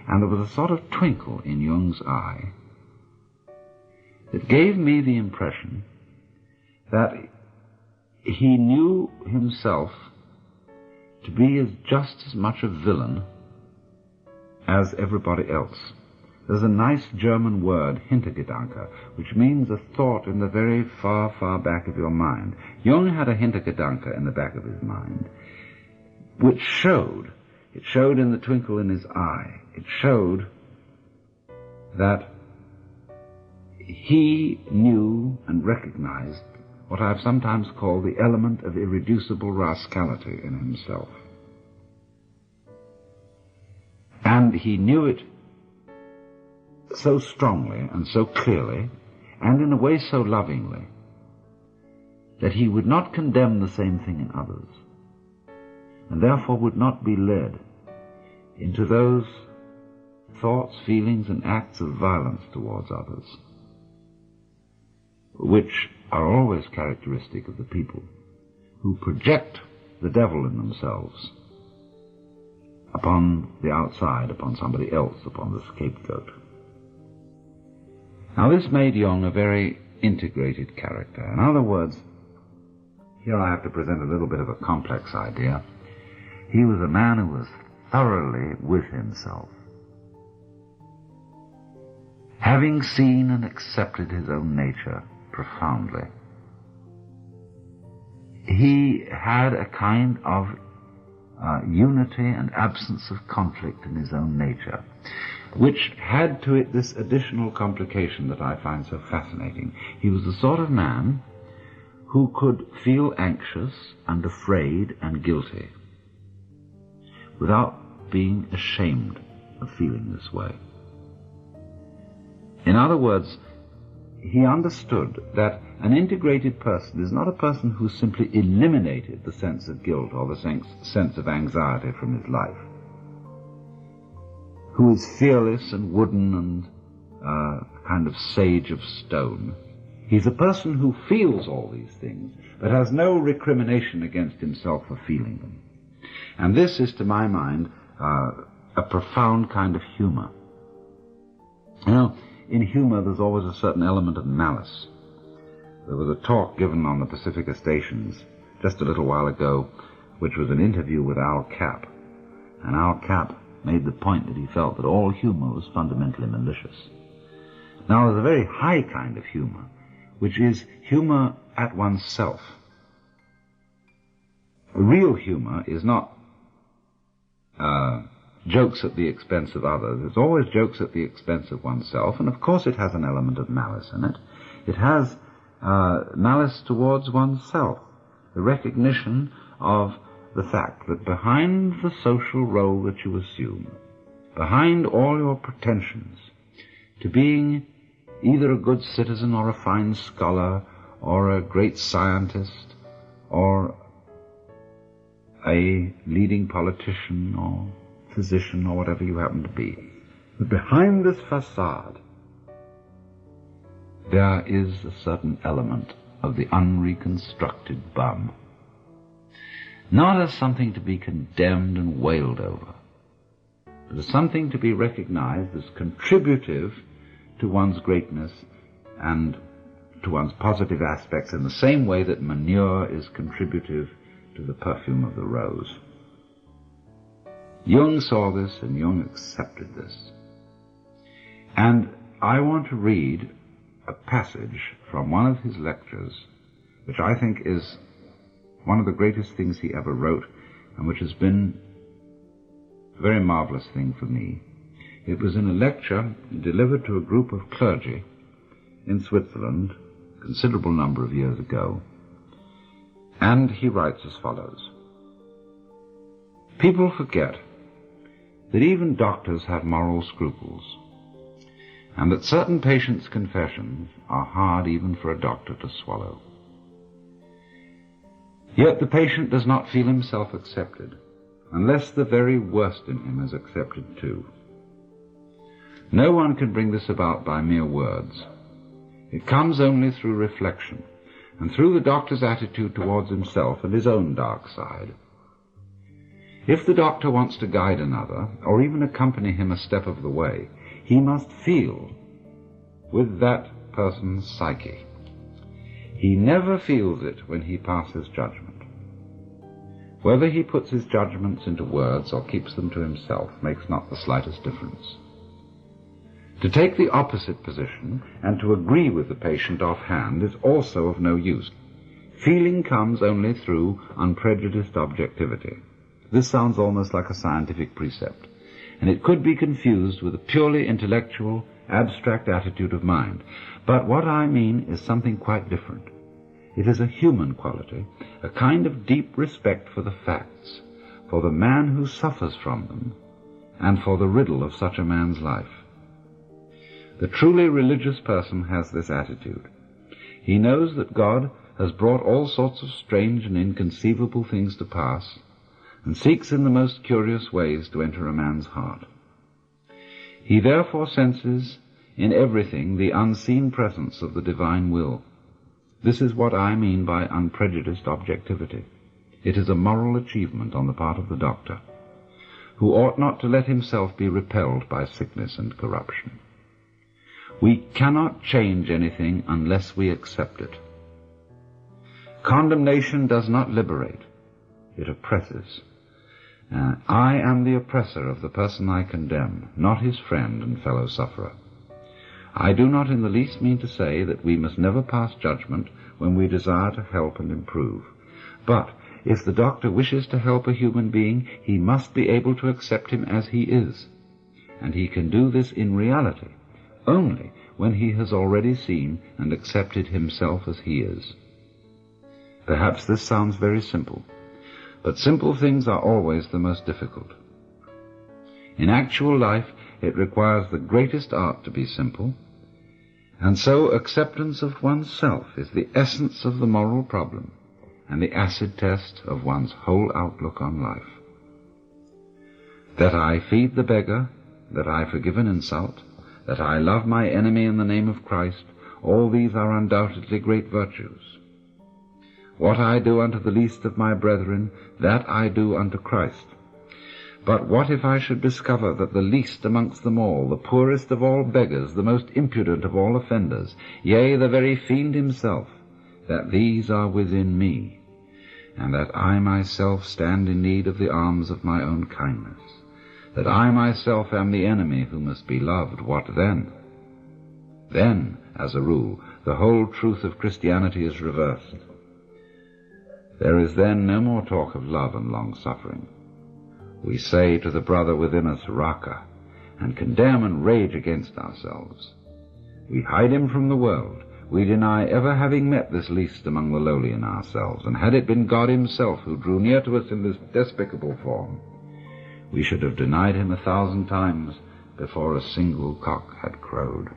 And there was a sort of twinkle in Jung's eye that gave me the impression that he knew himself to be just as much a villain as everybody else. There's a nice German word, Hintergedanke, which means a thought in the very far, far back of your mind. Jung had a Hintergedanke in the back of his mind, which showed. It showed in the twinkle in his eye. It showed that he knew and recognized what I've sometimes called the element of irreducible rascality in himself. And he knew it so strongly and so clearly, and in a way so lovingly, that he would not condemn the same thing in others, and therefore would not be led into those thoughts, feelings, and acts of violence towards others, which are always characteristic of the people who project the devil in themselves upon the outside, upon somebody else, upon the scapegoat. Now this made Jung a very integrated character. In other words, here I have to present a little bit of a complex idea. He was a man who was thoroughly with himself, having seen and accepted his own nature profoundly. He had a kind of unity and absence of conflict in his own nature, which had to it this additional complication that I find so fascinating. He was the sort of man who could feel anxious and afraid and guilty without being ashamed of feeling this way. In other words, he understood that an integrated person is not a person who simply eliminated the sense of guilt or the sense of anxiety from his life, who is fearless and wooden and kind of sage of stone. He's a person who feels all these things, but has no recrimination against himself for feeling them. And this is, to my mind, a profound kind of humor. You know, in humor there's always a certain element of malice. There was a talk given on the Pacifica stations just a little while ago, which was an interview with Al Capp. And Al Capp made the point that he felt that all humor was fundamentally malicious. Now, there's a very high kind of humor, which is humor at oneself. Real humor is not jokes at the expense of others. It's always jokes at the expense of oneself, and of course it has an element of malice in it. It has malice towards oneself, the recognition of the fact that behind the social role that you assume, behind all your pretensions to being either a good citizen or a fine scholar or a great scientist or a leading politician or physician or whatever you happen to be, but behind this facade there is a certain element of the unreconstructed bum, not as something to be condemned and wailed over, but as something to be recognized as contributive to one's greatness and to one's positive aspects in the same way that manure is contributive to the perfume of the rose. Jung saw this and Jung accepted this. And I want to read a passage from one of his lectures, which I think is one of the greatest things he ever wrote, and which has been a very marvelous thing for me. It was in a lecture delivered to a group of clergy in Switzerland a considerable number of years ago, and he writes as follows: "People forget that even doctors have moral scruples, and that certain patients' confessions are hard even for a doctor to swallow. Yet the patient does not feel himself accepted, unless the very worst in him is accepted too. No one can bring this about by mere words. It comes only through reflection, and through the doctor's attitude towards himself and his own dark side. If the doctor wants to guide another, or even accompany him a step of the way, he must feel with that person's psyche. He never feels it when he passes judgment. Whether he puts his judgments into words or keeps them to himself makes not the slightest difference. To take the opposite position and to agree with the patient offhand is also of no use. Feeling comes only through unprejudiced objectivity. This sounds almost like a scientific precept, and it could be confused with a purely intellectual, abstract attitude of mind. But what I mean is something quite different. It is a human quality, a kind of deep respect for the facts, for the man who suffers from them, and for the riddle of such a man's life. The truly religious person has this attitude. He knows that God has brought all sorts of strange and inconceivable things to pass, and seeks in the most curious ways to enter a man's heart. He therefore senses in everything the unseen presence of the divine will. This is what I mean by unprejudiced objectivity. It is a moral achievement on the part of the doctor, who ought not to let himself be repelled by sickness and corruption. We cannot change anything unless we accept it. Condemnation does not liberate, it oppresses. I am the oppressor of the person I condemn, not his friend and fellow sufferer. I do not in the least mean to say that we must never pass judgment when we desire to help and improve. But if the doctor wishes to help a human being, he must be able to accept him as he is. And he can do this in reality only when he has already seen and accepted himself as he is. Perhaps this sounds very simple, but simple things are always the most difficult. In actual life, it requires the greatest art to be simple, and so acceptance of oneself is the essence of the moral problem and the acid test of one's whole outlook on life. That I feed the beggar, that I forgive an insult, that I love my enemy in the name of Christ, all these are undoubtedly great virtues. What I do unto the least of my brethren, that I do unto Christ. But what if I should discover that the least amongst them all, the poorest of all beggars, the most impudent of all offenders, yea, the very fiend himself, that these are within me, and that I myself stand in need of the alms of my own kindness, that I myself am the enemy who must be loved, what then? Then, as a rule, the whole truth of Christianity is reversed. There is then no more talk of love and long-suffering. We say to the brother within us, Raka, and condemn and rage against ourselves. We hide him from the world. We deny ever having met this least among the lowly in ourselves, and had it been God himself who drew near to us in this despicable form, we should have denied him 1,000 times before a single cock had crowed.